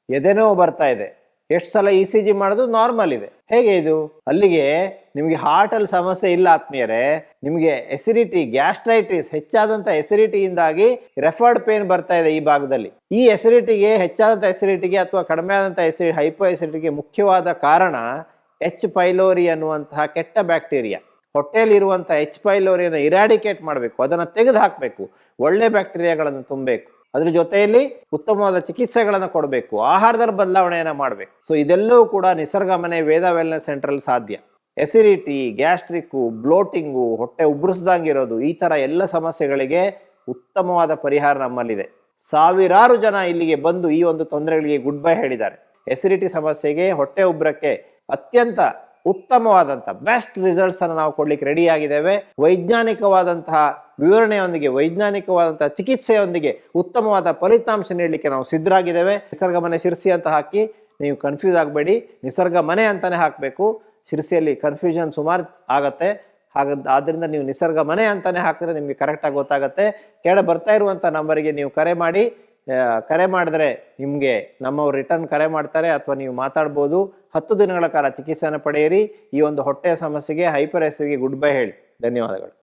ಎದೆ ನೋವು ಬರ್ತಾ ಇದೆ, ಎಷ್ಟು ಸಲ ECG ಮಾಡೋದು ನಾರ್ಮಲ್ ಇದೆ. ಹೇಗೆ ಇದು? ಅಲ್ಲಿಗೆ ನಿಮಗೆ ಹಾರ್ಟಲ್ಲಿ ಸಮಸ್ಯೆ ಇಲ್ಲ ಆತ್ಮೀಯರೇ, ನಿಮಗೆ ಎಸಿಡಿಟಿ, ಗ್ಯಾಸ್ಟ್ರೈಟಿಸ್, ಹೆಚ್ಚಾದಂಥ ಎಸಿಡಿಟಿಯಿಂದಾಗಿ ರೆಫರ್ಡ್ ಪೇನ್ ಬರ್ತಾ ಇದೆ ಈ ಭಾಗದಲ್ಲಿ. ಈ ಎಸಿಡಿಟಿಗೆ, ಹೆಚ್ಚಾದಂಥ ಎಸಿಡಿಟಿಗೆ ಅಥವಾ ಕಡಿಮೆ ಆದಂಥ ಹೈಪೋ ಎಸಿಡಿಟಿಗೆ ಮುಖ್ಯವಾದ ಕಾರಣ ಎಚ್ ಪೈಲೋರಿ ಅನ್ನುವಂತಹ ಕೆಟ್ಟ ಬ್ಯಾಕ್ಟೀರಿಯಾ. ಹೊಟ್ಟೆಯಲ್ಲಿರುವಂಥ ಎಚ್ ಪೈಲೋರಿಯನ್ನು ಇರಾಡಿಕೇಟ್ ಮಾಡಬೇಕು, ಅದನ್ನು ತೆಗೆದು ಹಾಕಬೇಕು, ಒಳ್ಳೆ ಬ್ಯಾಕ್ಟೀರಿಯಾಗಳನ್ನು ತುಂಬಬೇಕು. ಅದ್ರ ಜೊತೆಯಲ್ಲಿ ಉತ್ತಮವಾದ ಚಿಕಿತ್ಸೆಗಳನ್ನು ಕೊಡಬೇಕು, ಆಹಾರದಲ್ಲಿ ಬದಲಾವಣೆಯನ್ನು ಮಾಡಬೇಕು. ಸೊ ಇದೆಲ್ಲವೂ ಕೂಡ ನಿಸರ್ಗ ಮನೆ ವೇದ ವೆಲ್ನೆಸ್ ಸೆಂಟ್ರಲ್ಲಿ ಸಾಧ್ಯ. ಎಸಿಡಿಟಿ, ಗ್ಯಾಸ್ಟ್ರಿಕ್ಕು, ಬ್ಲೋಟಿಂಗು, ಹೊಟ್ಟೆ ಉಬ್ಬರಿಸ್ದಂಗಿರೋದು, ಈ ಥರ ಎಲ್ಲ ಸಮಸ್ಯೆಗಳಿಗೆ ಉತ್ತಮವಾದ ಪರಿಹಾರ ನಮ್ಮಲ್ಲಿದೆ. ಸಾವಿರಾರು ಜನ ಇಲ್ಲಿಗೆ ಬಂದು ಈ ಒಂದು ತೊಂದರೆಗಳಿಗೆ ಗುಡ್ ಬೈ ಹೇಳಿದ್ದಾರೆ. ಎಸಿಡಿಟಿ ಸಮಸ್ಯೆಗೆ, ಹೊಟ್ಟೆ ಉಬ್ಬರಕ್ಕೆ ಅತ್ಯಂತ ಉತ್ತಮವಾದಂಥ ಬೆಸ್ಟ್ ರಿಸಲ್ಟ್ಸ್ ಅನ್ನು ನಾವು ಕೊಡ್ಲಿಕ್ಕೆ ರೆಡಿ ಆಗಿದ್ದೇವೆ. ವೈಜ್ಞಾನಿಕವಾದಂತಹ ವಿವರಣೆಯೊಂದಿಗೆ, ವೈಜ್ಞಾನಿಕವಾದಂತಹ ಚಿಕಿತ್ಸೆಯೊಂದಿಗೆ ಉತ್ತಮವಾದ ಫಲಿತಾಂಶ ನೀಡಲಿಕ್ಕೆ ನಾವು ಸಿದ್ಧರಾಗಿದ್ದೇವೆ. ನಿಸರ್ಗ ಮನೆ ಶಿರ್ಸಿ ಅಂತ ಹಾಕಿ ನೀವು ಕನ್ಫ್ಯೂಸ್ ಆಗಬೇಡಿ, ನಿಸರ್ಗ ಮನೆ ಅಂತಾನೆ ಹಾಕಬೇಕು. ಶಿರ್ಸಿಯಲ್ಲಿ ಕನ್ಫ್ಯೂಷನ್ ಸುಮಾರು ಆಗತ್ತೆ. ಆದ್ದರಿಂದ ನೀವು ನಿಸರ್ಗ ಮನೆ ಅಂತಾನೆ ಹಾಕಿದ್ರೆ ನಿಮಗೆ ಕರೆಕ್ಟಾಗಿ ಗೊತ್ತಾಗುತ್ತೆ. ಕೆಳ ಬರ್ತಾ ಇರುವಂಥ ನಂಬರಿಗೆ ನೀವು ಕರೆ ಮಾಡಿ. ಕರೆ ಮಾಡಿದ್ರೆ ನಿಮಗೆ ನಮ್ಮವ್ರು ರಿಟರ್ನ್ ಕರೆ ಮಾಡ್ತಾರೆ, ಅಥವಾ ನೀವು ಮಾತಾಡ್ಬೋದು. 10 ದಿನಗಳ ಕಾಲ ಚಿಕಿತ್ಸೆಯನ್ನು ಪಡೆಯಿರಿ. ಈ ಒಂದು ಹೊಟ್ಟೆಯ ಸಮಸ್ಯೆಗೆ, ಹೈಪರ್ ಎಸಿಡಿಟಿಗೆ ಗುಡ್ ಬೈ ಹೇಳಿ. ಧನ್ಯವಾದಗಳು.